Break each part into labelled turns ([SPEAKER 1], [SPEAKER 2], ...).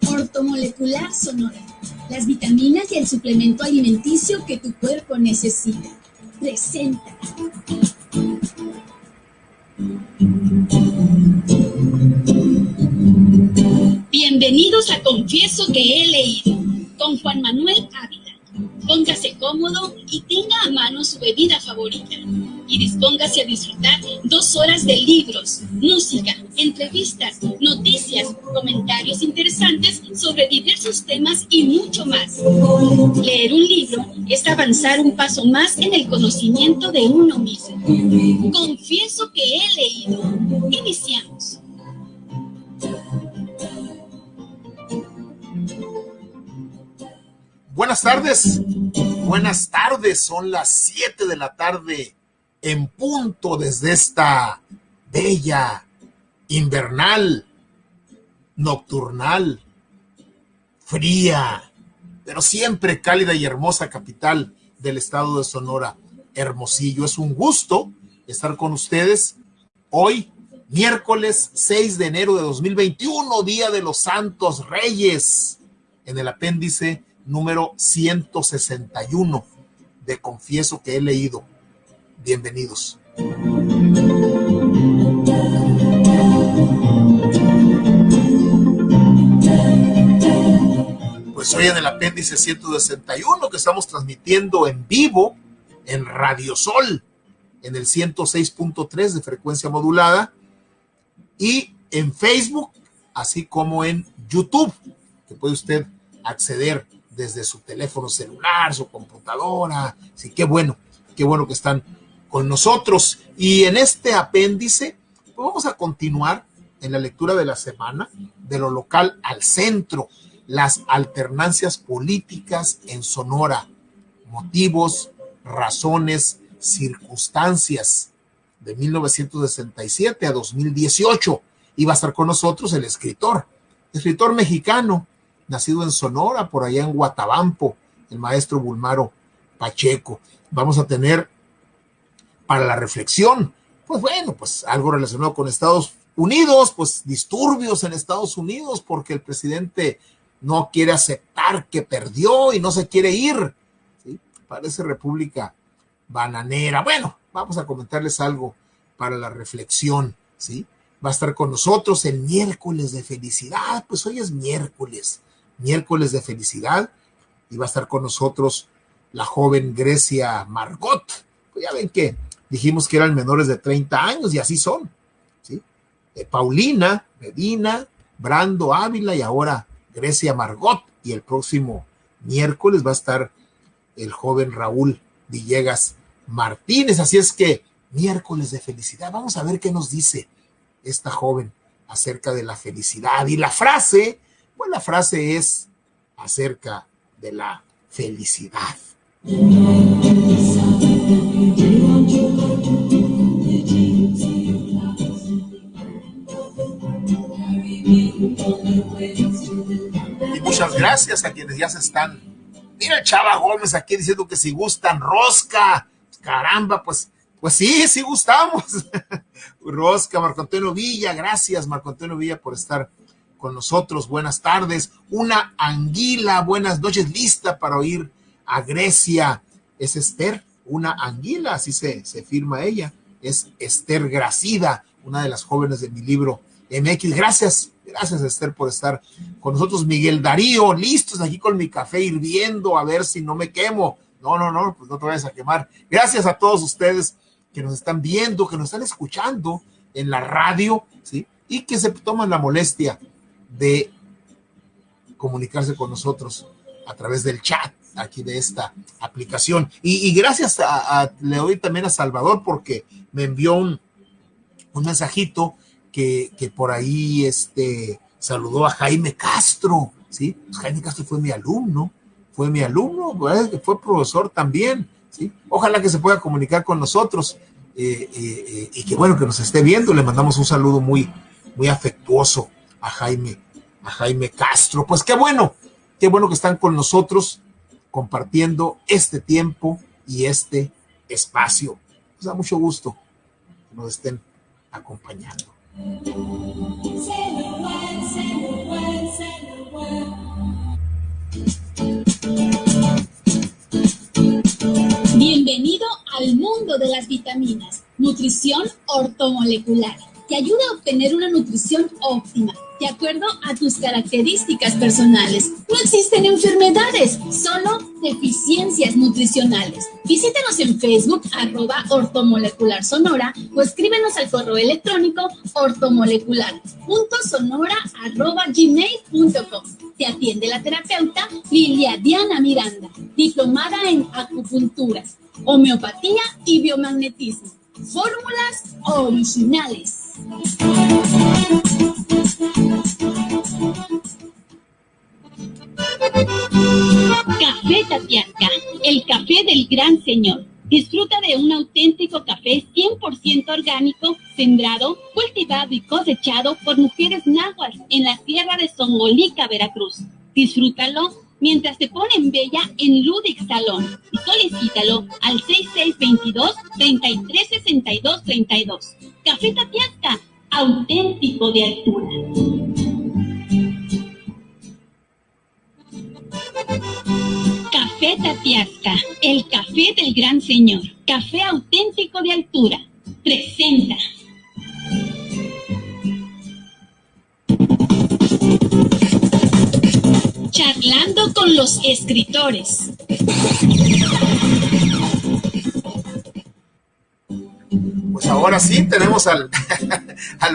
[SPEAKER 1] Ortomolecular Sonora. Las vitaminas y el suplemento alimenticio que tu cuerpo necesita. Presenta. Bienvenidos a Confieso que he leído, con Juan Manuel Ávila. Póngase cómodo y tenga a mano su bebida favorita. Y dispóngase a disfrutar 2 horas de libros, música, entrevistas, noticias, comentarios interesantes sobre diversos temas y mucho más. Leer un libro es avanzar un paso más en el conocimiento de uno mismo. Confieso que he leído. Iniciamos.
[SPEAKER 2] Buenas tardes, son las 7 de la tarde en punto desde esta bella, invernal, nocturnal, fría, pero siempre cálida y hermosa capital del estado de Sonora, Hermosillo. Es un gusto estar con ustedes hoy, miércoles 6 de enero de 2021, Día de los Santos Reyes, en el apéndice número 161 de Confieso que he leído. Bienvenidos. Pues hoy en el apéndice 161 que estamos transmitiendo en vivo en Radio Sol, en el 106.3 de frecuencia modulada, y en Facebook, así como en YouTube, que puede usted acceder desde su teléfono celular, su computadora. Sí, qué bueno que están con nosotros. Y en este apéndice, pues vamos a continuar en la lectura de la semana, de lo local al centro, las alternancias políticas en Sonora, motivos, razones, circunstancias de 1967 a 2018. Y va a estar con nosotros el escritor mexicano, nacido en Sonora, por allá en Guatabampo, el maestro Bulmaro Pacheco. Vamos a tener para la reflexión, pues algo relacionado con Estados Unidos, pues disturbios en Estados Unidos, porque el presidente no quiere aceptar que perdió y no se quiere ir, ¿sí? Parece república bananera. Bueno, vamos a comentarles algo para la reflexión, ¿sí? Va a estar con nosotros el miércoles de felicidad, pues hoy es miércoles de felicidad, y va a estar con nosotros la joven Grecia Margot. Pues ya ven que dijimos que eran menores de 30 años y así son, ¿sí? Paulina Medina, Brando Ávila y ahora Grecia Margot, y el próximo miércoles va a estar el joven Raúl Villegas Martínez. Así es que miércoles de felicidad, vamos a ver qué nos dice esta joven acerca de la felicidad. Y la frase, pues la frase es acerca de la felicidad. Y muchas gracias a quienes ya se están. Mira el Chava Gómez aquí diciendo que si gustan rosca. Caramba, pues sí gustamos. Rosca, Marco Antonio Villa, gracias Marco Antonio Villa por estar con nosotros. Buenas tardes. Una anguila, buenas noches, lista para oír a Grecia. Es Esther, una anguila, así se firma ella. Es Esther Gracida, una de las jóvenes de mi libro MX. Gracias Esther por estar con nosotros. Miguel Darío, listos aquí con mi café hirviendo, a ver si no me quemo. No, pues no te vayas a quemar. Gracias a todos ustedes que nos están viendo, que nos están escuchando en la radio, ¿sí? Y que se toman la molestia de comunicarse con nosotros a través del chat aquí de esta aplicación. Y gracias le doy también a Salvador porque me envió un mensajito que por ahí saludó a Jaime Castro, ¿sí? Pues Jaime Castro fue mi alumno, fue profesor también, ¿sí? Ojalá que se pueda comunicar con nosotros y que bueno, que nos esté viendo. Le mandamos un saludo muy, muy afectuoso a Jaime Castro. Pues qué bueno Qué bueno que están con nosotros compartiendo este tiempo y este espacio. Nos da mucho gusto que nos estén acompañando.
[SPEAKER 1] Bienvenido al mundo de las vitaminas. Nutrición ortomolecular. Te ayuda a obtener una nutrición óptima, de acuerdo a tus características personales. No existen enfermedades, solo deficiencias nutricionales. Visítanos en Facebook, @ortomolecularsonora, o escríbenos al correo electrónico ortomolecular.sonora@gmail.com. Te atiende la terapeuta Lilia Diana Miranda, diplomada en acupuntura, homeopatía y biomagnetismo. Fórmulas originales. Café Tatiasca, el café del gran señor. Disfruta de un auténtico café 100% orgánico, sembrado, cultivado y cosechado por mujeres náhuatl en la sierra de Songolica, Veracruz. Disfrútalo mientras te ponen bella en Ludic Salón, y solicítalo al 6622-336232. Café Tatiasca, auténtico de altura. Café Tatiasca, el café del gran señor, café auténtico de altura, presenta. Charlando con los escritores.
[SPEAKER 2] Pues ahora sí tenemos al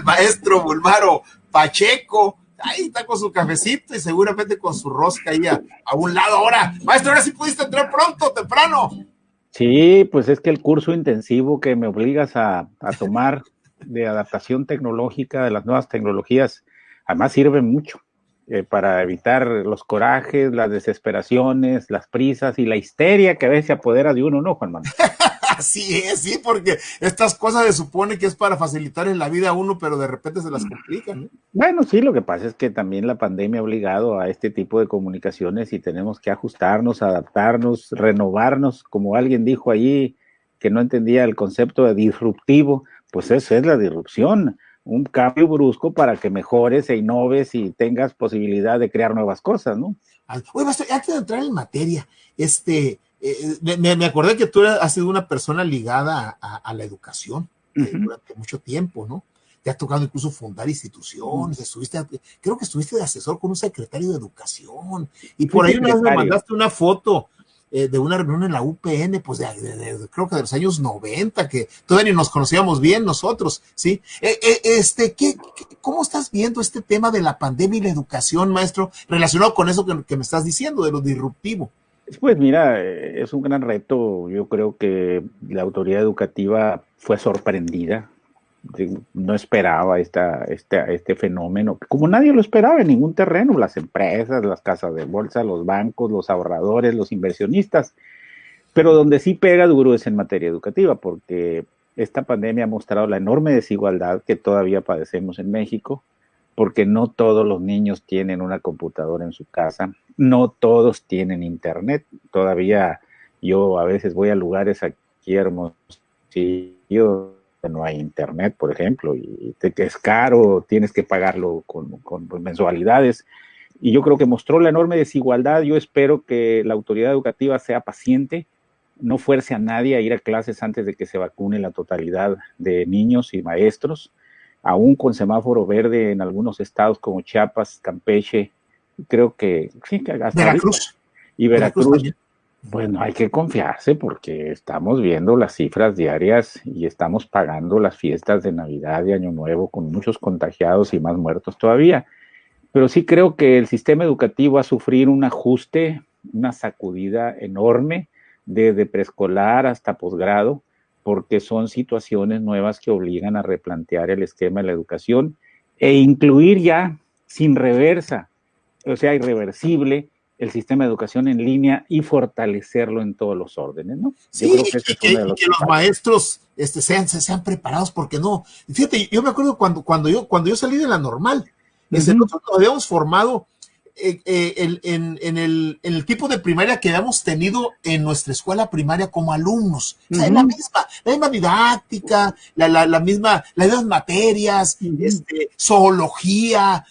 [SPEAKER 2] maestro Bulmaro Pacheco. Ahí está con su cafecito y seguramente con su rosca ahí a un lado. Ahora, maestro, ahora sí pudiste entrar pronto, temprano.
[SPEAKER 3] Sí, pues es que el curso intensivo que me obligas a tomar de adaptación tecnológica, de las nuevas tecnologías, además sirve mucho para evitar los corajes, las desesperaciones, las prisas y la histeria que a veces se apodera de uno, ¿no, Juan Manuel?
[SPEAKER 2] Así es, sí, porque estas cosas se supone que es para facilitarle la vida a uno, pero de repente se las complican, ¿no?
[SPEAKER 3] Bueno, sí, lo que pasa es que también la pandemia ha obligado a este tipo de comunicaciones y tenemos que ajustarnos, adaptarnos, renovarnos, como alguien dijo allí que no entendía el concepto de disruptivo, pues eso es la disrupción, un cambio brusco para que mejores e innoves y tengas posibilidad de crear nuevas cosas, ¿no?
[SPEAKER 2] Oye, maestro, antes de entrar en materia, me acordé que tú has sido una persona ligada a la educación durante mucho tiempo, ¿no? Te ha tocado incluso fundar instituciones, creo que estuviste de asesor con un secretario de educación, y por ahí me mandaste una foto de una reunión en la UPN, pues creo que de los años 90, que todavía ni nos conocíamos bien nosotros, ¿sí? ¿Cómo estás viendo este tema de la pandemia y la educación, maestro, relacionado con eso que me estás diciendo, de lo disruptivo?
[SPEAKER 3] Pues mira, es un gran reto. Yo creo que la autoridad educativa fue sorprendida, no esperaba este fenómeno, como nadie lo esperaba en ningún terreno, las empresas, las casas de bolsa, los bancos, los ahorradores, los inversionistas, pero donde sí pega duro es en materia educativa, porque esta pandemia ha mostrado la enorme desigualdad que todavía padecemos en México, porque no todos los niños tienen una computadora en su casa, no todos tienen internet. Todavía yo a veces voy a lugares aquí hermosillos, no hay internet, por ejemplo, y es caro, tienes que pagarlo con mensualidades, y yo creo que mostró la enorme desigualdad. Yo espero que la autoridad educativa sea paciente, no fuerce a nadie a ir a clases antes de que se vacune la totalidad de niños y maestros, aún con semáforo verde en algunos estados como Chiapas, Campeche, creo que sí, que hasta
[SPEAKER 2] Veracruz.
[SPEAKER 3] Y Veracruz, bueno, hay que confiarse porque estamos viendo las cifras diarias y estamos pagando las fiestas de Navidad y Año Nuevo con muchos contagiados y más muertos todavía. Pero sí creo que el sistema educativo va a sufrir un ajuste, una sacudida enorme desde preescolar hasta posgrado, porque son situaciones nuevas que obligan a replantear el esquema de la educación e incluir ya sin reversa, o sea, irreversible, el sistema de educación en línea y fortalecerlo en todos los órdenes, ¿no?
[SPEAKER 2] Sí, yo creo que los maestros sean preparados, porque no. Fíjate, yo me acuerdo cuando yo salí de la normal, nosotros nos habíamos formado en el tipo de primaria que habíamos tenido en nuestra escuela primaria como alumnos. O sea, la misma didáctica, las mismas materias, zoología,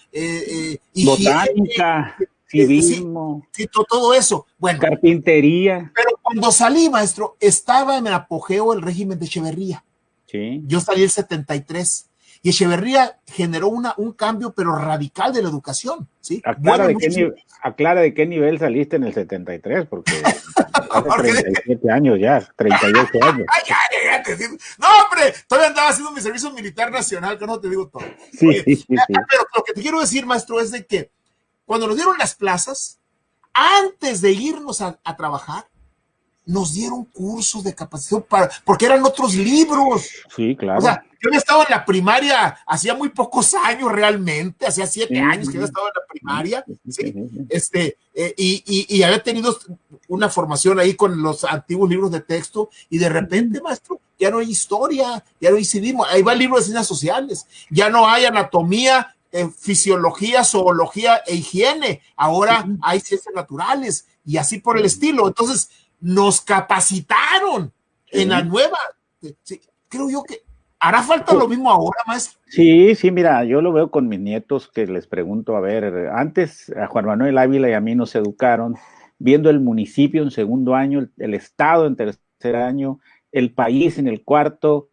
[SPEAKER 3] botánica, civismo,
[SPEAKER 2] sí, todo eso. Bueno,
[SPEAKER 3] carpintería.
[SPEAKER 2] Pero cuando salí, maestro, estaba en el apogeo el régimen de Echeverría.
[SPEAKER 3] Sí.
[SPEAKER 2] Yo salí el 73. Y Echeverría generó un cambio, pero radical de la educación, ¿sí?
[SPEAKER 3] Aclara de qué nivel saliste en el 73, porque hace 37 años ya, 38 años.
[SPEAKER 2] No, hombre, todavía andaba haciendo mi servicio militar nacional, que no te digo todo.
[SPEAKER 3] Sí.
[SPEAKER 2] Pero lo que te quiero decir, maestro, es de que cuando nos dieron las plazas, antes de irnos a trabajar, nos dieron cursos de capacitación porque eran otros libros.
[SPEAKER 3] Sí, claro.
[SPEAKER 2] O sea, yo había estado en la primaria hacía muy pocos años realmente, hacía 7 años que había estado en la primaria, ¿sí? Y había tenido una formación ahí con los antiguos libros de texto y de repente, maestro, ya no hay historia, ya no hay civismo, ahí va el libro de ciencias sociales, ya no hay anatomía, fisiología, zoología e higiene, ahora hay ciencias naturales y así por el estilo. Entonces, nos capacitaron en la nueva. Sí, creo yo que hará falta lo mismo ahora, maestro.
[SPEAKER 3] Sí, mira, yo lo veo con mis nietos que les pregunto, a ver, antes a Juan Manuel Ávila y a mí nos educaron viendo el municipio en segundo año, el estado en tercer año, el país en el cuarto,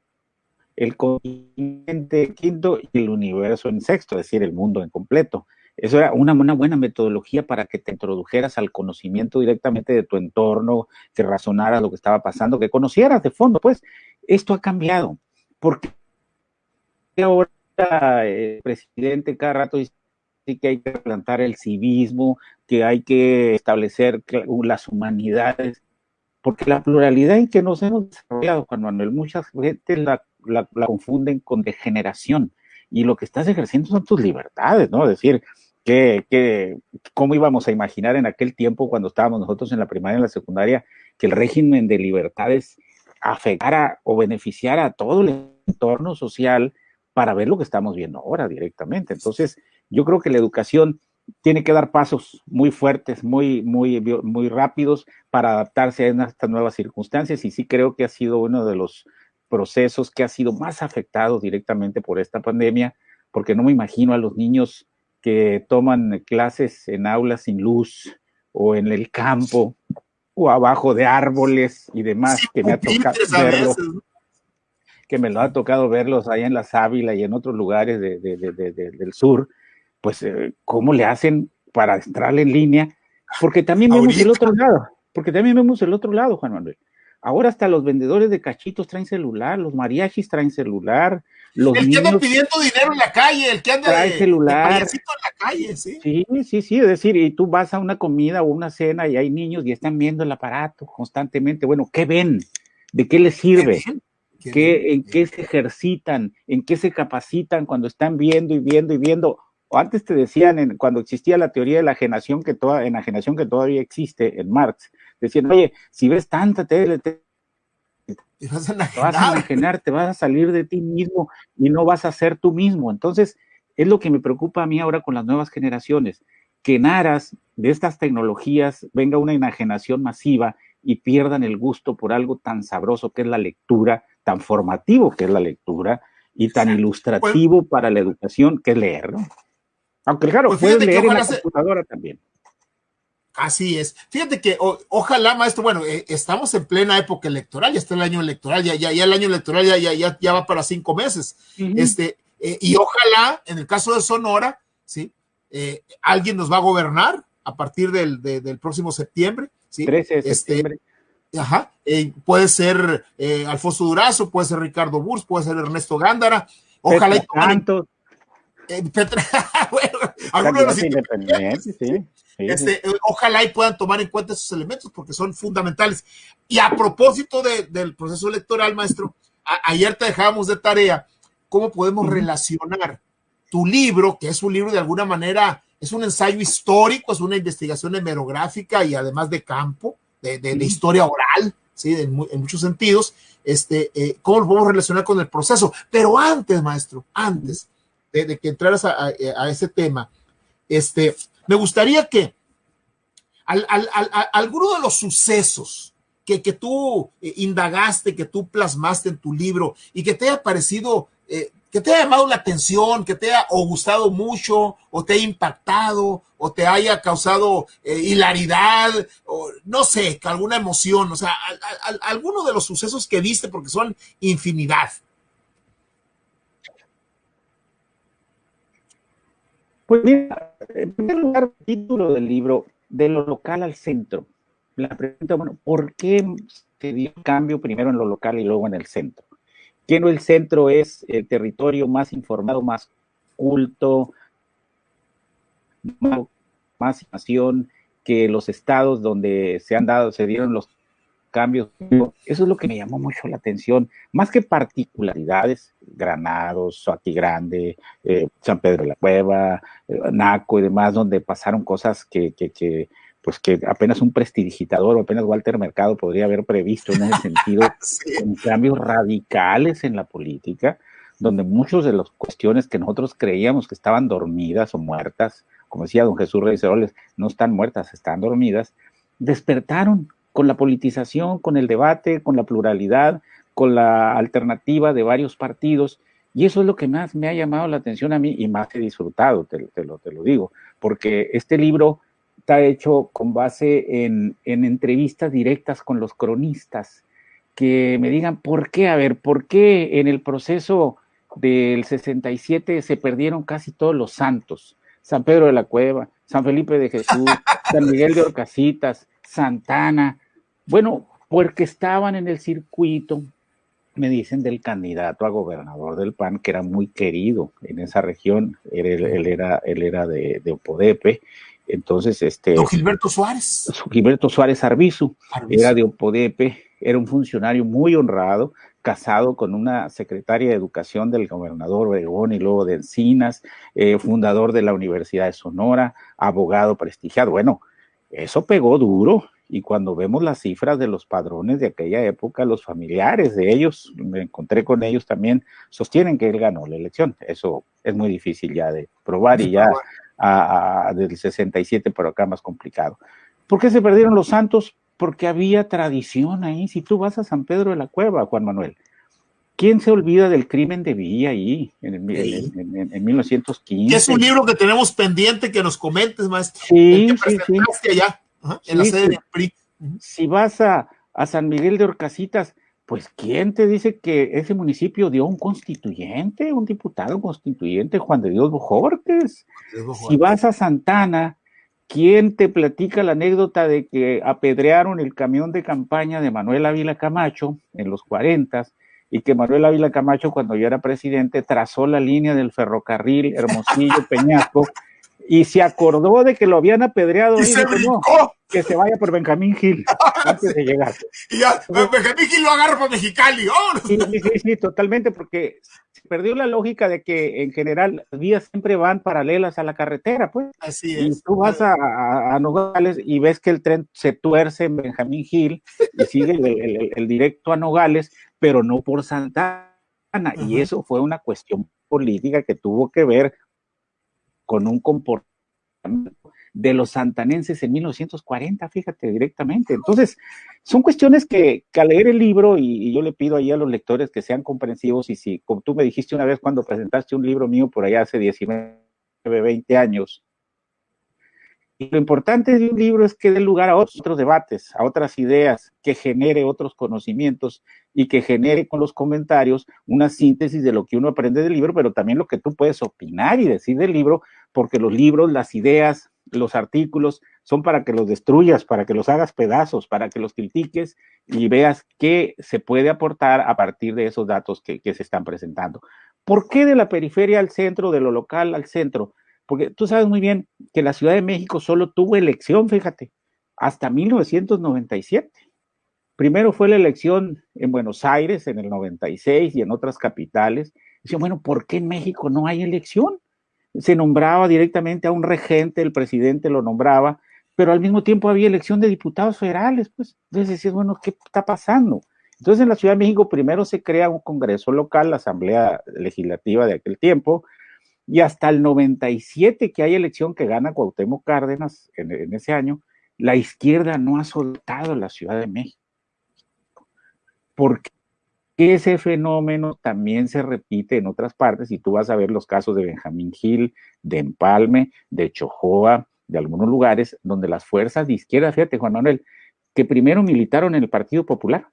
[SPEAKER 3] el continente en quinto y el universo en sexto, es decir, el mundo en completo. Eso era una buena metodología para que te introdujeras al conocimiento directamente de tu entorno, que razonaras lo que estaba pasando, que conocieras de fondo. Pues esto ha cambiado. ¿Por qué ahora el presidente cada rato dice que hay que plantar el civismo, que hay que establecer las humanidades? Porque la pluralidad en que nos hemos desarrollado, Juan Manuel, mucha gente la confunden con degeneración. Y lo que estás ejerciendo son tus libertades, ¿no? Es decir, ¿cómo íbamos a imaginar en aquel tiempo cuando estábamos nosotros en la primaria y en la secundaria que el régimen de libertades afectara o beneficiara a todo el entorno social para ver lo que estamos viendo ahora directamente? Entonces, yo creo que la educación tiene que dar pasos muy fuertes, muy rápidos para adaptarse a estas nuevas circunstancias, y sí creo que ha sido uno de los procesos que ha sido más afectados directamente por esta pandemia, porque no me imagino a los niños que toman clases en aulas sin luz o en el campo o abajo de árboles y demás, que me ha tocado verlos, que me lo ha tocado verlos allá en la Sábila y en otros lugares del sur. Pues, ¿cómo le hacen para entrar en línea? Porque también vemos el otro lado, Juan Manuel. Ahora hasta los vendedores de cachitos traen celular, los mariachis traen celular, los
[SPEAKER 2] el que anda pidiendo dinero en la calle, el que anda
[SPEAKER 3] trae celular
[SPEAKER 2] en la calle, ¿sí?
[SPEAKER 3] Sí, es decir, y tú vas a una comida o una cena y hay niños y están viendo el aparato constantemente. Bueno, ¿qué ven? ¿De qué les sirve? ¿En qué se ejercitan? ¿En qué se capacitan cuando están viendo y viendo y viendo? O antes te decían, cuando existía la teoría de la enajenación, que todavía existe en Marx, decían, oye, si ves tanta tele, te vas a enajenar, te vas a salir de ti mismo y no vas a ser tú mismo. Entonces, es lo que me preocupa a mí ahora con las nuevas generaciones, que en aras de estas tecnologías venga una enajenación masiva y pierdan el gusto por algo tan sabroso que es la lectura, tan formativo que es la lectura y tan ilustrativo para la educación que es leer, ¿no? Aunque claro, puedes leer en la computadora también.
[SPEAKER 2] Así es. Fíjate que ojalá, maestro, bueno, estamos en plena época electoral, ya está el año electoral, ya el año electoral ya va para 5 meses. Y ojalá, en el caso de Sonora, ¿sí? Alguien nos va a gobernar a partir del próximo septiembre, ¿sí?
[SPEAKER 3] 13 de septiembre.
[SPEAKER 2] Puede ser Alfonso Durazo, puede ser Ricardo Burs, puede ser Ernesto Gándara. Ojalá bueno, algunos de los independientes, sí. Ojalá y puedan tomar en cuenta esos elementos porque son fundamentales. Y a propósito del proceso electoral, maestro, ayer te dejábamos de tarea cómo podemos relacionar tu libro, que es un libro de alguna manera, es un ensayo histórico, es una investigación hemerográfica y además de campo, de historia oral, ¿sí? En muchos sentidos, cómo lo podemos relacionar con el proceso. Pero antes, maestro, antes de que entraras a ese tema, me gustaría que alguno de los sucesos que tú indagaste, que tú plasmaste en tu libro y que te haya parecido, que te haya llamado la atención, que te haya o gustado mucho, o te haya impactado, o te haya causado hilaridad, o no sé, alguna emoción, o sea, alguno de los sucesos que viste, porque son infinidad.
[SPEAKER 3] Pues mira, en primer lugar, el título del libro, de lo local al centro. La pregunta, bueno, ¿por qué se dio el cambio primero en lo local y luego en el centro? ¿Que no el centro es el territorio más informado, más culto, más información que los estados donde se dieron los cambios? Eso es lo que me llamó mucho la atención, más que particularidades, Granados, Aquí Grande, San Pedro de la Cueva, Naco y demás, donde pasaron cosas que apenas un prestidigitador o apenas Walter Mercado podría haber previsto en ese sentido, sí, con cambios radicales en la política, donde muchas de las cuestiones que nosotros creíamos que estaban dormidas o muertas, como decía don Jesús Reyes Heroles, no están muertas, están dormidas, despertaron con la politización, con el debate, con la pluralidad, con la alternativa de varios partidos, y eso es lo que más me ha llamado la atención a mí y más he disfrutado, te lo digo, porque este libro está hecho con base en entrevistas directas con los cronistas, que me digan por qué en el proceso del 67 se perdieron casi todos los santos, San Pedro de la Cueva, San Felipe de Jesús, San Miguel de Orcasitas, Santana, bueno, porque estaban en el circuito, me dicen, del candidato a gobernador del PAN, que era muy querido en esa región, él era de Opodepe, entonces
[SPEAKER 2] don Gilberto Suárez.
[SPEAKER 3] Gilberto Suárez Arbizu, era de Opodepe, era un funcionario muy honrado, casado con una secretaria de educación del gobernador Obregón y luego de Encinas, fundador de la Universidad de Sonora, abogado prestigiado. Bueno, eso pegó duro, y cuando vemos las cifras de los padrones de aquella época, los familiares de ellos, me encontré con ellos también, sostienen que él ganó la elección. Eso es muy difícil ya de probar, y ya del 67 por acá más complicado. ¿Por qué se perdieron los santos? Porque había tradición ahí. Si tú vas a San Pedro de la Cueva, Juan Manuel, ¿quién se olvida del crimen de Villa ahí en 1915?
[SPEAKER 2] Es un libro que tenemos pendiente que nos comentes, maestro.
[SPEAKER 3] Sí,
[SPEAKER 2] el que presentaste allá, en la sede del PRI.
[SPEAKER 3] Si vas a San Miguel de Orcasitas, pues ¿quién te dice que ese municipio dio un constituyente, un diputado constituyente, Juan de Dios Bojorquez? Si vas a Santana, ¿quién te platica la anécdota de que apedrearon el camión de campaña de Manuel Ávila Camacho en los 40 y que Manuel Ávila Camacho, cuando yo era presidente, trazó la línea del ferrocarril Hermosillo-Peñasco y se acordó de que lo habían apedreado
[SPEAKER 2] y se brincó?
[SPEAKER 3] Que se vaya por Benjamín Gil antes de llegar.
[SPEAKER 2] Y ya, Benjamín Gil lo agarra por Mexicali.
[SPEAKER 3] Sí, totalmente, porque se perdió la lógica de que en general las vías siempre van paralelas a la carretera, pues.
[SPEAKER 2] Así es.
[SPEAKER 3] Y tú vas a Nogales y ves que el tren se tuerce en Benjamín Gil y sigue el directo a Nogales, pero no por Santana. Y eso fue una cuestión política que tuvo que ver con un comportamiento de los santanenses en 1940, fíjate, directamente. Entonces, son cuestiones que al leer el libro, y yo le pido ahí a los lectores que sean comprensivos, y si, como tú me dijiste una vez cuando presentaste un libro mío por allá hace 19, 20 años, y lo importante de un libro es que dé lugar a otros debates, a otras ideas, que genere otros conocimientos y que genere con los comentarios una síntesis de lo que uno aprende del libro, pero también lo que tú puedes opinar y decir del libro, porque los libros, las ideas, los artículos son para que los destruyas, para que los hagas pedazos, para que los critiques y veas qué se puede aportar a partir de esos datos que se están presentando. ¿Por qué de la periferia al centro, de lo local al centro? Porque tú sabes muy bien que la Ciudad de México solo tuvo elección, fíjate, hasta 1997. Primero fue la elección en Buenos Aires en el 96 y en otras capitales. Decían, bueno, ¿por qué en México no hay elección? Se nombraba directamente a un regente, el presidente lo nombraba, pero al mismo tiempo había elección de diputados federales, pues. Entonces decías, bueno, ¿qué está pasando? Entonces en la Ciudad de México primero se crea un congreso local, la Asamblea Legislativa de aquel tiempo, y hasta el 97 que hay elección que gana Cuauhtémoc Cárdenas en ese año, la izquierda no ha soltado la Ciudad de México. Porque ese fenómeno también se repite en otras partes, y tú vas a ver los casos de Benjamín Gil, de Empalme, de Chojoa, de algunos lugares donde las fuerzas de izquierda, fíjate Juan Manuel, que primero militaron en el Partido Popular,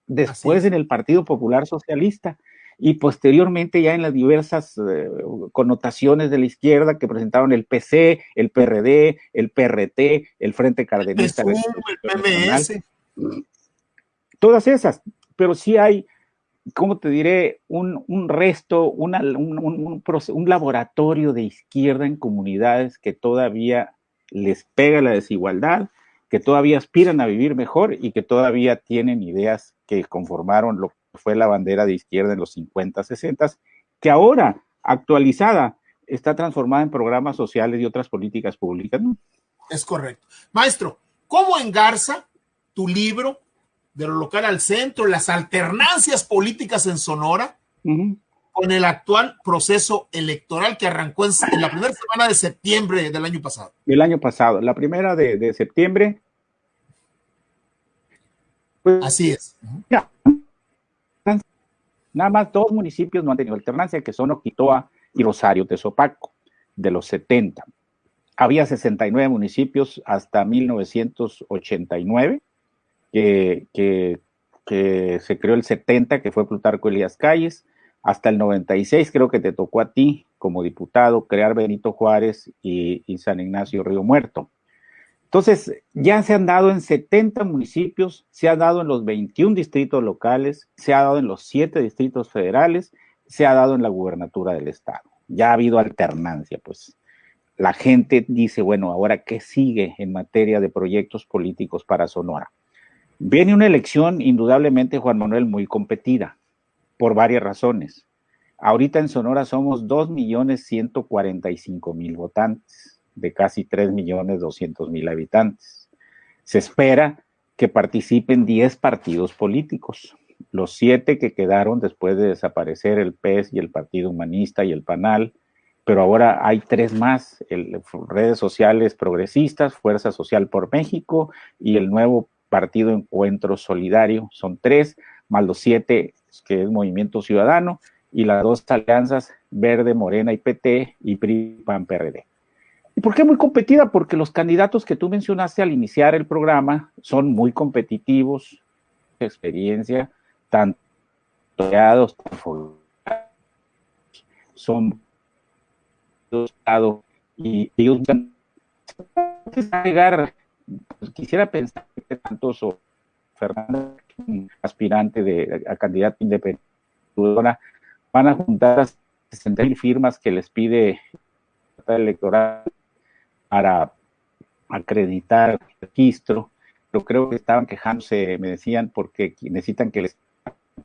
[SPEAKER 3] después en el Partido Popular Socialista, y posteriormente ya en las diversas connotaciones de la izquierda que presentaron el PC, el PRD, el PRT, el Frente Cardenista,
[SPEAKER 2] el PMS.
[SPEAKER 3] Todas esas, pero sí hay, ¿cómo te diré? Un resto, un laboratorio de izquierda en comunidades que todavía les pega la desigualdad, que todavía aspiran a vivir mejor y que todavía tienen ideas que conformaron lo que fue la bandera de izquierda en los 50, 60, que ahora, actualizada, está transformada en programas sociales y otras políticas públicas, ¿no?
[SPEAKER 2] Es correcto. Maestro, ¿cómo engarza tu libro de lo local al centro, las alternancias políticas en Sonora, con el actual proceso electoral que arrancó en la primera semana de septiembre del año pasado?
[SPEAKER 3] El año pasado, la primera de septiembre.
[SPEAKER 2] Pues, así es.
[SPEAKER 3] Ya, nada más 2 municipios no han tenido alternancia, que son Oquitoa y Rosario Tezopaco, de los 70. Había 69 municipios hasta 1989, que se creó el 70, que fue Plutarco Elías Calles, hasta el 96 creo que te tocó a ti como diputado crear Benito Juárez y San Ignacio Río Muerto. Entonces, ya se han dado en 70 municipios, se ha dado en los 21 distritos locales, se ha dado en los 7 distritos federales, se ha dado en la gubernatura del estado. Ya ha habido alternancia, pues. La gente dice, bueno, ahora, ¿qué sigue en materia de proyectos políticos para Sonora? Viene una elección, indudablemente, Juan Manuel, muy competida, por varias razones. Ahorita en Sonora somos 2.145.000 votantes, de casi 3.200.000 habitantes. Se espera que participen 10 partidos políticos, los 7 que quedaron después de desaparecer el PES y el Partido Humanista y el PANAL, pero ahora hay 3 más, redes sociales progresistas, Fuerza Social por México y el nuevo Partido Encuentro Solidario, son 3, más los 7 que es Movimiento Ciudadano, y las 2 alianzas, Verde, Morena y PT, y PRI, PAN, PRD. ¿Y por qué muy competida? Porque los candidatos que tú mencionaste al iniciar el programa son muy competitivos, experiencia, tanto son y ellos van a llegar. Quisiera pensar que tanto Fernanda, aspirante a candidato independiente, van a juntar a 60,000 firmas que les pide la electoral para acreditar el registro, pero creo que estaban quejándose, me decían, porque necesitan que les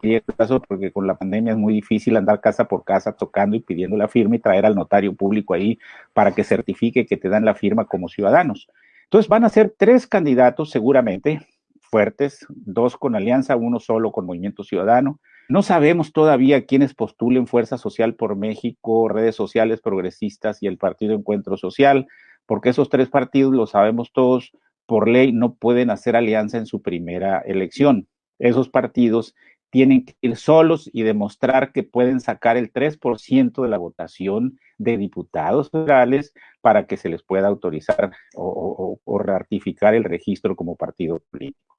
[SPEAKER 3] pida el caso, porque con la pandemia es muy difícil andar casa por casa tocando y pidiendo la firma y traer al notario público ahí para que certifique que te dan la firma como ciudadanos. Entonces van a ser 3 candidatos seguramente fuertes, 2 con alianza, 1 solo con Movimiento Ciudadano. No sabemos todavía quiénes postulen Fuerza Social por México, redes sociales progresistas y el Partido Encuentro Social, porque esos 3 partidos, lo sabemos todos, por ley no pueden hacer alianza en su primera elección. Esos partidos tienen que ir solos y demostrar que pueden sacar el 3% de la votación de diputados federales para que se les pueda autorizar o ratificar el registro como partido político.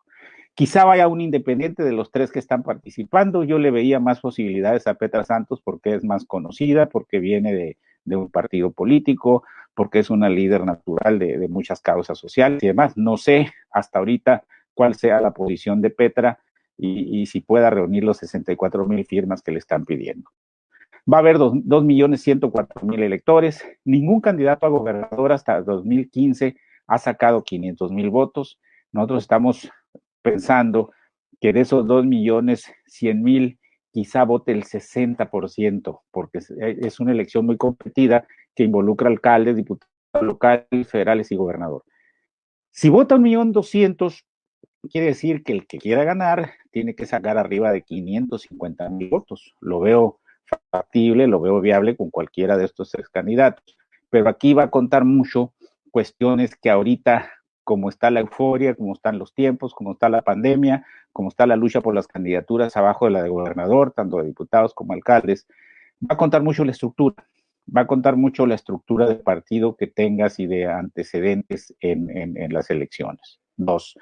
[SPEAKER 3] Quizá vaya un independiente de los 3 que están participando. Yo le veía más posibilidades a Petra Santos porque es más conocida, porque viene de un partido político, porque es una líder natural de muchas causas sociales y demás. No sé hasta ahorita cuál sea la posición de Petra y si pueda reunir los 64,000 firmas que le están pidiendo. Va a haber 2.104.000 electores. Ningún candidato a gobernador hasta 2015 ha sacado 500,000 votos. Nosotros estamos pensando que de esos 2.100.000 quizá vote el 60%, porque es una elección muy competida que involucra alcaldes, diputados locales, federales y gobernador. Si vota 1.200.000, quiere decir que el que quiera ganar tiene que sacar arriba de 550,000 votos. Lo veo factible, lo veo viable con cualquiera de estos 3 candidatos. Pero aquí va a contar mucho cuestiones que ahorita, como está la euforia, como están los tiempos, como está la pandemia, como está la lucha por las candidaturas abajo de la de gobernador, tanto de diputados como alcaldes, va a contar mucho la estructura. Va a contar mucho la estructura del partido que tengas y de antecedentes en las elecciones. 2,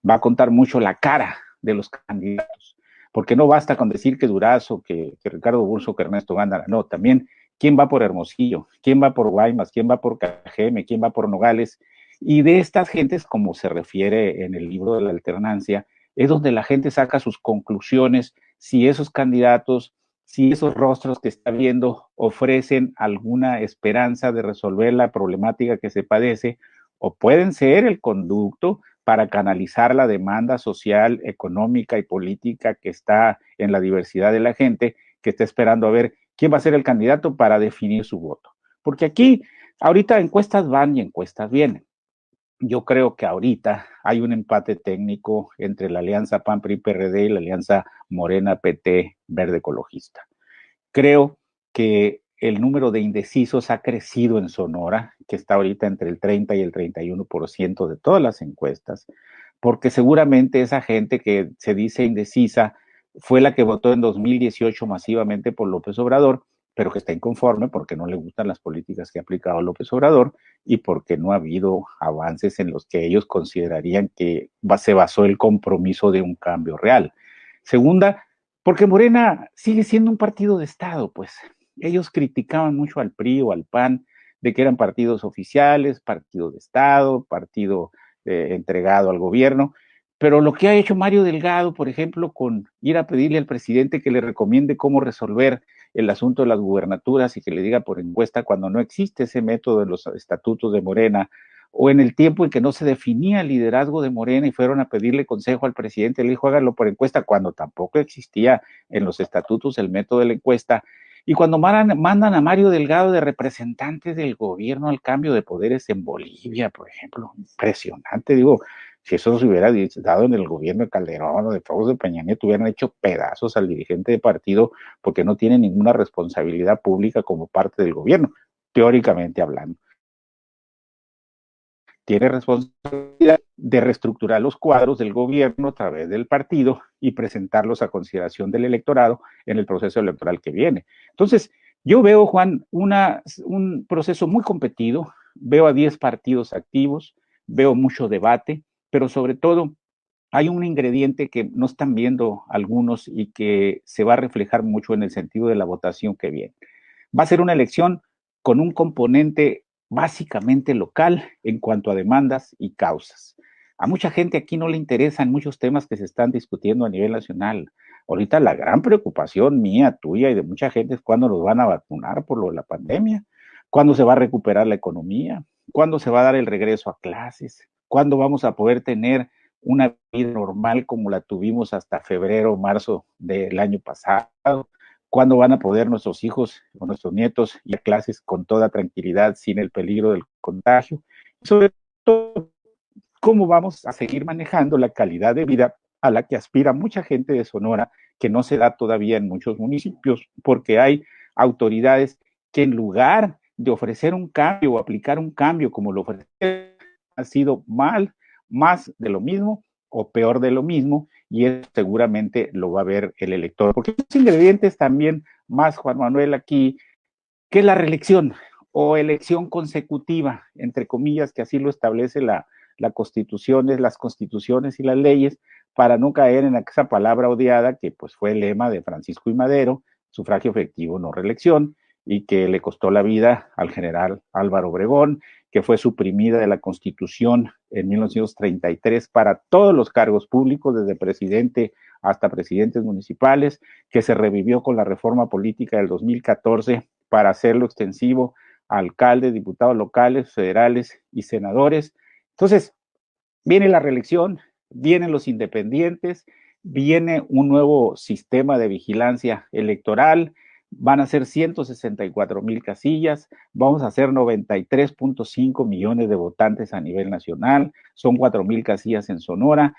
[SPEAKER 3] va a contar mucho la cara de los candidatos, porque no basta con decir que Durazo, que Ricardo Burso, que Ernesto Gándara, no, también quién va por Hermosillo, quién va por Guaymas, quién va por Cajeme, quién va por Nogales, y de estas gentes, como se refiere en el libro de la alternancia, es donde la gente saca sus conclusiones, si esos candidatos, si esos rostros que está viendo ofrecen alguna esperanza de resolver la problemática que se padece, o pueden ser el conducto para canalizar la demanda social, económica y política que está en la diversidad de la gente, que está esperando a ver quién va a ser el candidato para definir su voto. Porque aquí, ahorita encuestas van y encuestas vienen. Yo creo que ahorita hay un empate técnico entre la alianza PAN-PRI-PRD y la alianza Morena-PT-Verde Ecologista. Creo que el número de indecisos ha crecido en Sonora, que está ahorita entre el 30 y el 31% de todas las encuestas, porque seguramente esa gente que se dice indecisa fue la que votó en 2018 masivamente por López Obrador, pero que está inconforme porque no le gustan las políticas que ha aplicado López Obrador y porque no ha habido avances en los que ellos considerarían que se basó el compromiso de un cambio real. Segunda, porque Morena sigue siendo un partido de Estado, pues ellos criticaban mucho al PRI o al PAN de que eran partidos oficiales, partido de Estado, partido entregado al gobierno, pero lo que ha hecho Mario Delgado, por ejemplo, con ir a pedirle al presidente que le recomiende cómo resolver el asunto de las gubernaturas y que le diga por encuesta cuando no existe ese método en los estatutos de Morena, o en el tiempo en que no se definía el liderazgo de Morena y fueron a pedirle consejo al presidente, le dijo hágalo por encuesta, cuando tampoco existía en los estatutos el método de la encuesta, y cuando mandan a Mario Delgado de representante del gobierno al cambio de poderes en Bolivia, por ejemplo, impresionante, digo, si eso se hubiera dado en el gobierno de Calderón o de Fox de Peña Nieto, hubieran hecho pedazos al dirigente de partido porque no tiene ninguna responsabilidad pública como parte del gobierno, teóricamente hablando. Tiene responsabilidad de reestructurar los cuadros del gobierno a través del partido y presentarlos a consideración del electorado en el proceso electoral que viene. Entonces, yo veo, Juan, un proceso muy competido, veo a 10 partidos activos, veo mucho debate, pero sobre todo hay un ingrediente que no están viendo algunos y que se va a reflejar mucho en el sentido de la votación que viene. Va a ser una elección con un componente básicamente local en cuanto a demandas y causas. A mucha gente aquí no le interesan muchos temas que se están discutiendo a nivel nacional. Ahorita la gran preocupación mía, tuya y de mucha gente es cuándo nos van a vacunar por lo de la pandemia, cuándo se va a recuperar la economía, cuándo se va a dar el regreso a clases, cuándo vamos a poder tener una vida normal como la tuvimos hasta febrero o marzo del año pasado, cuándo van a poder nuestros hijos o nuestros nietos ir a clases con toda tranquilidad, sin el peligro del contagio, y sobre todo, cómo vamos a seguir manejando la calidad de vida a la que aspira mucha gente de Sonora, que no se da todavía en muchos municipios, porque hay autoridades que en lugar de ofrecer un cambio o aplicar un cambio como lo ofrecieron, ha sido más de lo mismo o peor de lo mismo, y eso seguramente lo va a ver el elector. Porque los ingredientes también, más Juan Manuel aquí, que es la reelección o elección consecutiva, entre comillas, que así lo establece la Constitución, las constituciones y las leyes, para no caer en esa palabra odiada que pues fue el lema de Francisco I. Madero, sufragio efectivo, no reelección, y que le costó la vida al general Álvaro Obregón, que fue suprimida de la Constitución en 1933 para todos los cargos públicos, desde presidente hasta presidentes municipales, que se revivió con la reforma política del 2014 para hacerlo extensivo a alcaldes, diputados locales, federales y senadores. Entonces, viene la reelección, vienen los independientes, viene un nuevo sistema de vigilancia electoral, van a ser 164,000 casillas, vamos a hacer 93.5 millones de votantes a nivel nacional, son 4,000 casillas en Sonora.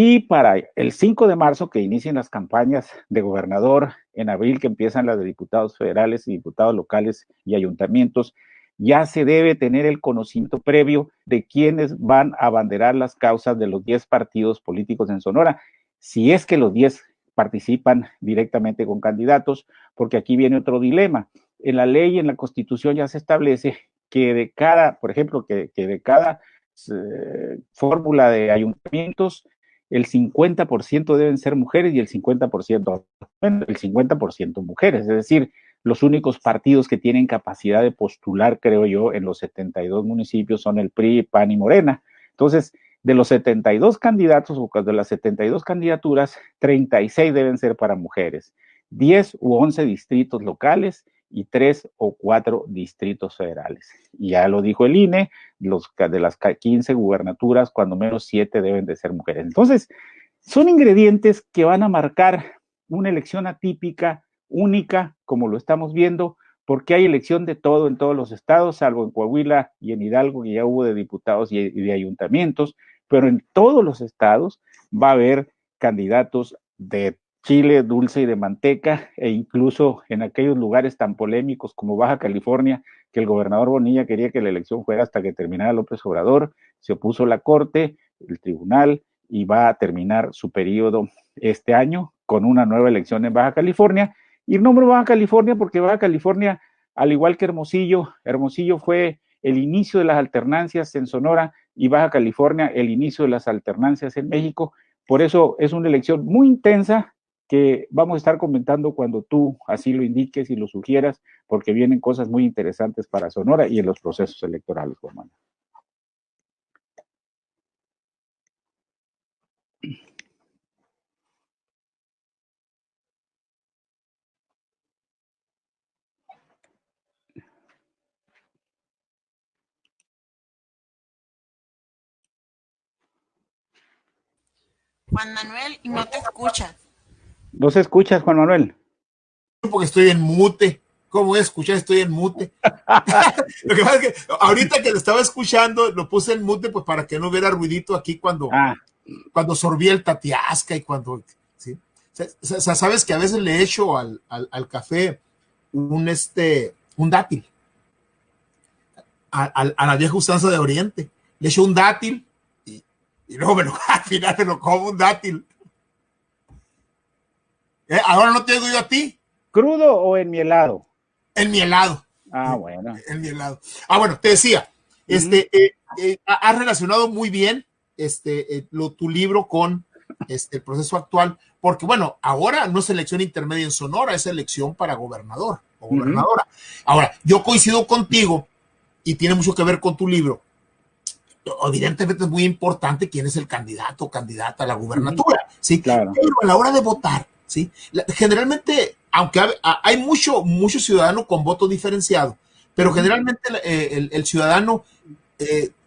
[SPEAKER 3] Y para el 5 de marzo, que inicien las campañas de gobernador, en abril que empiezan las de diputados federales y diputados locales y ayuntamientos, ya se debe tener el conocimiento previo de quiénes van a abanderar las causas de los 10 partidos políticos en Sonora, si es que los 10 participan directamente con candidatos, porque aquí viene otro dilema. En la ley, en la Constitución ya se establece que de cada, por ejemplo, que de cada fórmula de ayuntamientos, el 50% deben ser mujeres y el 50% mujeres, es decir, los únicos partidos que tienen capacidad de postular, creo yo, en los 72 municipios son el PRI, PAN y Morena. Entonces, de los 72 candidatos o de las 72 candidaturas, 36 deben ser para mujeres, 10 u 11 distritos locales y 3 o 4 distritos federales. Y ya lo dijo el INE, de las 15 gubernaturas, cuando menos 7 deben de ser mujeres. Entonces, son ingredientes que van a marcar una elección atípica, única, como lo estamos viendo, porque hay elección de todo en todos los estados, salvo en Coahuila y en Hidalgo, que ya hubo de diputados y de ayuntamientos, pero en todos los estados va a haber candidatos de chile dulce y de manteca, e incluso en aquellos lugares tan polémicos como Baja California, que el gobernador Bonilla quería que la elección fuera hasta que terminara López Obrador, se opuso la Corte, el tribunal, y va a terminar su periodo este año con una nueva elección en Baja California. Y nombro Baja California porque Baja California, al igual que Hermosillo, Hermosillo fue el inicio de las alternancias en Sonora y Baja California el inicio de las alternancias en México. Por eso es una elección muy intensa que vamos a estar comentando cuando tú así lo indiques y lo sugieras, porque vienen cosas muy interesantes para Sonora y en los procesos electorales, Juan Manuel.
[SPEAKER 4] Juan Manuel, y no te escuchas.
[SPEAKER 3] ¿No se escuchas, Juan Manuel?
[SPEAKER 2] Porque estoy en mute. ¿Cómo voy a escuchar? Estoy en mute. Lo que pasa es que ahorita que lo estaba escuchando, lo puse en mute pues para que no hubiera ruidito aquí cuando sorbía el tatiasca y cuando... ¿sí? O sea, sabes que a veces le echo al café un dátil. A la vieja usanza de Oriente. Le echo un dátil y luego al final me lo como un dátil. Ahora no te digo yo a ti.
[SPEAKER 3] ¿Crudo o enmielado?
[SPEAKER 2] Enmielado.
[SPEAKER 3] Bueno.
[SPEAKER 2] Enmielado. Bueno, te decía, has relacionado muy bien tu libro con el proceso actual, porque bueno, ahora no es elección intermedia en Sonora, es elección para gobernador o gobernadora. Ahora, yo coincido contigo y tiene mucho que ver con tu libro. Evidentemente es muy importante quién es el candidato o candidata a la gubernatura, ¿sí?
[SPEAKER 3] Claro.
[SPEAKER 2] Pero a la hora de votar, ¿sí? Generalmente, aunque hay mucho ciudadano con voto diferenciado, pero generalmente el ciudadano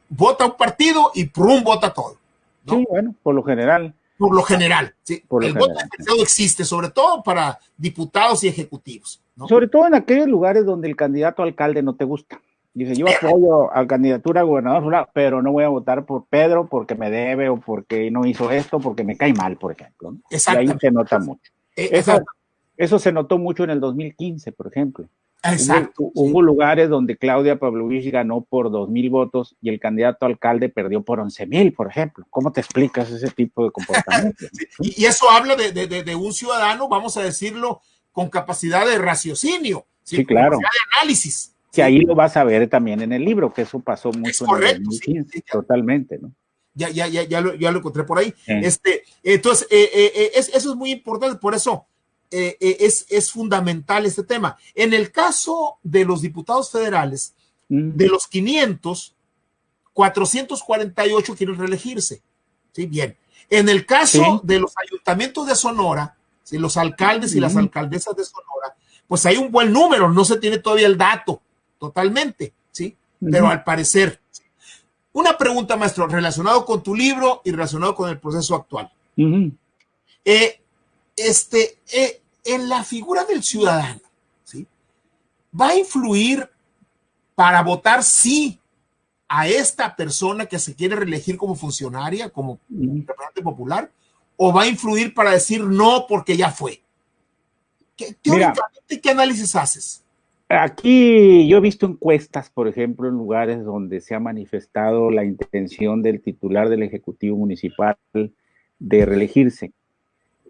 [SPEAKER 2] vota un partido y ¡prum! Vota todo, ¿no?
[SPEAKER 3] Sí, bueno, por lo general.
[SPEAKER 2] Por lo general, ¿sí?
[SPEAKER 3] El
[SPEAKER 2] voto diferenciado existe, sobre todo para diputados y ejecutivos, ¿no?
[SPEAKER 3] Sobre todo en aquellos lugares donde el candidato alcalde no te gusta. Dice, yo apoyo a candidatura a gobernador, pero no voy a votar por Pedro porque me debe o porque no hizo esto, porque me cae mal, por ejemplo, ¿no? Y ahí se nota mucho. Eso se notó mucho en el 2015, por ejemplo.
[SPEAKER 2] Exacto.
[SPEAKER 3] Hubo lugares donde Claudia Pavlovich ganó por 2,000 votos y el candidato alcalde perdió por 11,000, por ejemplo. ¿Cómo te explicas ese tipo de comportamiento?
[SPEAKER 2] Sí. Y eso habla de un ciudadano, vamos a decirlo, con capacidad de raciocinio.
[SPEAKER 3] Sí, claro.
[SPEAKER 2] Capacidad de análisis.
[SPEAKER 3] Que ahí lo vas a ver también en el libro, que eso pasó mucho
[SPEAKER 2] en el
[SPEAKER 3] 2015, sí, totalmente, ¿no?
[SPEAKER 2] Ya lo encontré por ahí. Entonces, eso es muy importante, por eso es fundamental este tema. En el caso de los diputados federales, de los 500, 448 quieren reelegirse. ¿Sí? Bien. En el caso de los ayuntamientos de Sonora, ¿sí? Los alcaldes y las alcaldesas de Sonora, pues hay un buen número, no se tiene todavía el dato totalmente, ¿sí? Pero al parecer. ¿Sí? Una pregunta, maestro, relacionado con tu libro y relacionado con el proceso actual. En la figura del ciudadano, ¿sí? ¿Va a influir para votar sí a esta persona que se quiere reelegir como funcionaria, como representante popular? o va a influir para decir no porque ya fue? Teóricamente, ¿qué análisis haces?
[SPEAKER 3] Aquí yo he visto encuestas, por ejemplo, en lugares donde se ha manifestado la intención del titular del Ejecutivo Municipal de reelegirse.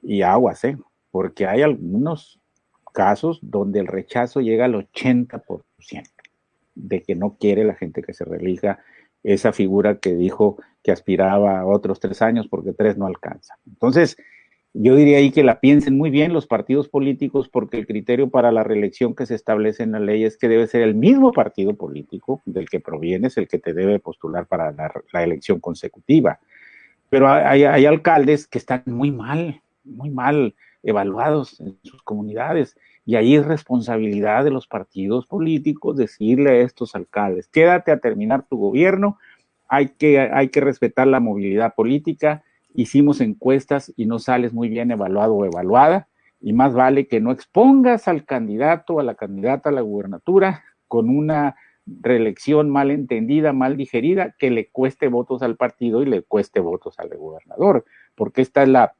[SPEAKER 3] Y aguas, porque hay algunos casos donde el rechazo llega al 80% de que no quiere la gente que se reelija esa figura que dijo que aspiraba a otros 3 años porque 3 no alcanza. Entonces, yo diría ahí que la piensen muy bien los partidos políticos, porque el criterio para la reelección que se establece en la ley es que debe ser el mismo partido político del que provienes el que te debe postular para la elección consecutiva. Pero hay alcaldes que están muy mal evaluados en sus comunidades, y ahí es responsabilidad de los partidos políticos decirle a estos alcaldes: quédate a terminar tu gobierno, hay que respetar la movilidad política, hicimos encuestas y no sales muy bien evaluado o evaluada, y más vale que no expongas al candidato o a la candidata a la gubernatura con una reelección mal entendida, mal digerida, que le cueste votos al partido y le cueste votos al gobernador, porque esta es la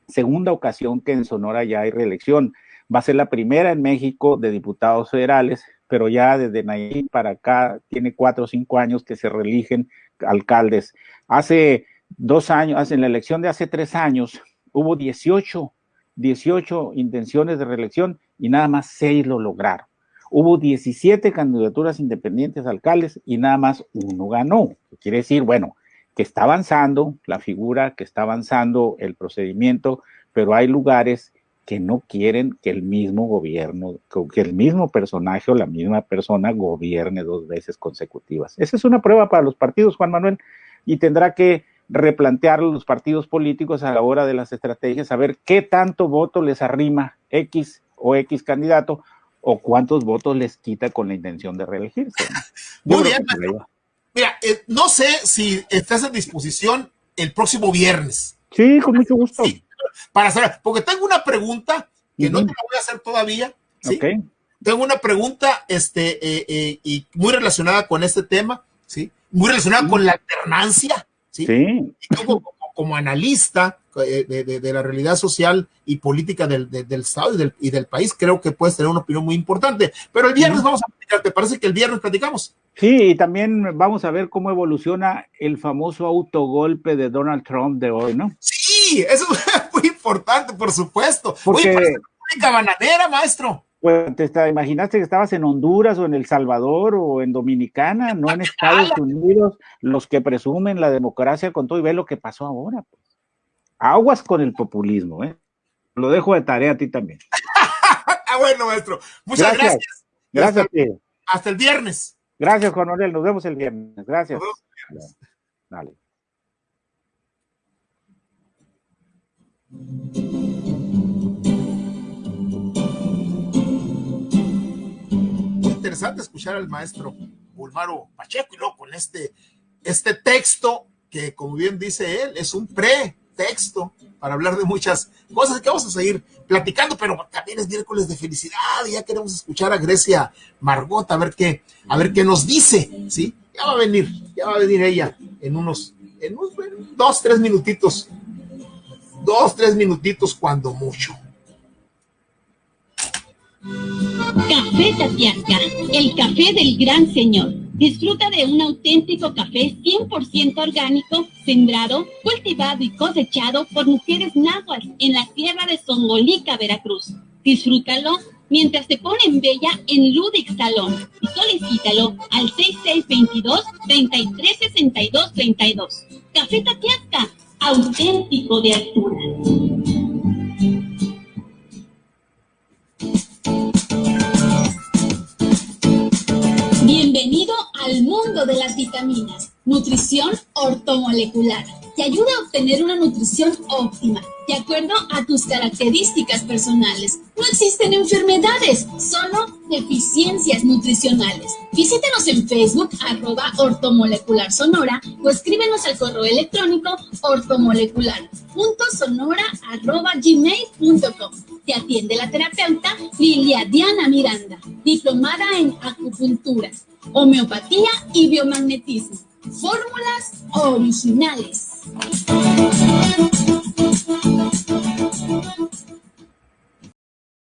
[SPEAKER 3] segunda ocasión que en Sonora ya hay reelección. Va a ser la primera en México de diputados federales, pero ya desde Nayarit para acá tiene 4 o 5 años que se reeligen alcaldes. Hace 2 años, en la elección de hace 3 años, hubo 18 intenciones de reelección y nada más 6 lo lograron. Hubo 17 candidaturas independientes a alcaldes y nada más 1 ganó. Quiere decir, bueno, que está avanzando la figura, que está avanzando el procedimiento, pero hay lugares que no quieren que el mismo gobierno, que el mismo personaje o la misma persona gobierne 2 veces consecutivas. Esa es una prueba para los partidos, Juan Manuel, y tendrá que replantear los partidos políticos a la hora de las estrategias, a ver qué tanto voto les arrima X o X candidato, o cuántos votos les quita con la intención de reelegirse.
[SPEAKER 2] Muy bien. Mira, no sé si estás en disposición el próximo viernes.
[SPEAKER 3] Sí, con mucho gusto.
[SPEAKER 2] Sí, para saber, porque tengo una pregunta que no te la voy a hacer todavía. ¿Sí?
[SPEAKER 3] Okay.
[SPEAKER 2] Tengo una pregunta y muy relacionada con este tema, ¿sí? Muy relacionada con la alternancia, ¿sí?
[SPEAKER 3] Sí.
[SPEAKER 2] Y como analista de la realidad social y política del Estado y del país, creo que puedes tener una opinión muy importante. Pero el viernes vamos a platicar. ¿Te parece que el viernes platicamos?
[SPEAKER 3] Sí, y también vamos a ver cómo evoluciona el famoso autogolpe de Donald Trump de hoy, ¿no?
[SPEAKER 2] Sí, eso es muy importante, por supuesto.
[SPEAKER 3] Porque,
[SPEAKER 2] oye, parece una bananera, maestro.
[SPEAKER 3] Pues te imaginaste que estabas en Honduras o en El Salvador o en Dominicana, no en Estados Unidos, los que presumen la democracia con todo, y ve lo que pasó ahora. Pues. Aguas con el populismo, ¿eh? Lo dejo de tarea a ti también.
[SPEAKER 2] Bueno, maestro. Muchas gracias.
[SPEAKER 3] Gracias a ti.
[SPEAKER 2] Hasta el viernes.
[SPEAKER 3] Gracias, Juan Manuel. Nos vemos el viernes. Gracias.
[SPEAKER 2] Nos vemos el viernes.
[SPEAKER 3] Dale.
[SPEAKER 2] Muy interesante escuchar al maestro Bulmaro Pacheco y luego con este texto que, como bien dice él, es un pretexto para hablar de muchas cosas que vamos a seguir platicando, pero también es miércoles de felicidad y ya queremos escuchar a Grecia Margot a ver qué nos dice, ¿sí? Ya va a venir ella en unos 2, 3 minutitos. 2, 3 minutitos cuando mucho.
[SPEAKER 1] Café Tatiasca, el café del gran señor. Disfruta de un auténtico café 100% orgánico, sembrado, cultivado y cosechado por mujeres náhuatl en la tierra de Zongolica, Veracruz. Disfrútalo mientras te ponen bella en Ludic Salón y solicítalo al 6622-336232. Café Tatiasca, auténtico de altura. Bienvenido al mundo de las vitaminas. Nutrición ortomolecular. Te ayuda a obtener una nutrición óptima, de acuerdo a tus características personales. No existen enfermedades, solo deficiencias nutricionales. Visítanos en Facebook, @ortomolecularsonora, o escríbenos al correo electrónico ortomolecular.sonora@gmail.com. Te atiende la terapeuta Lilia Diana Miranda, diplomada en acupuntura, homeopatía y biomagnetismo. Fórmulas originales.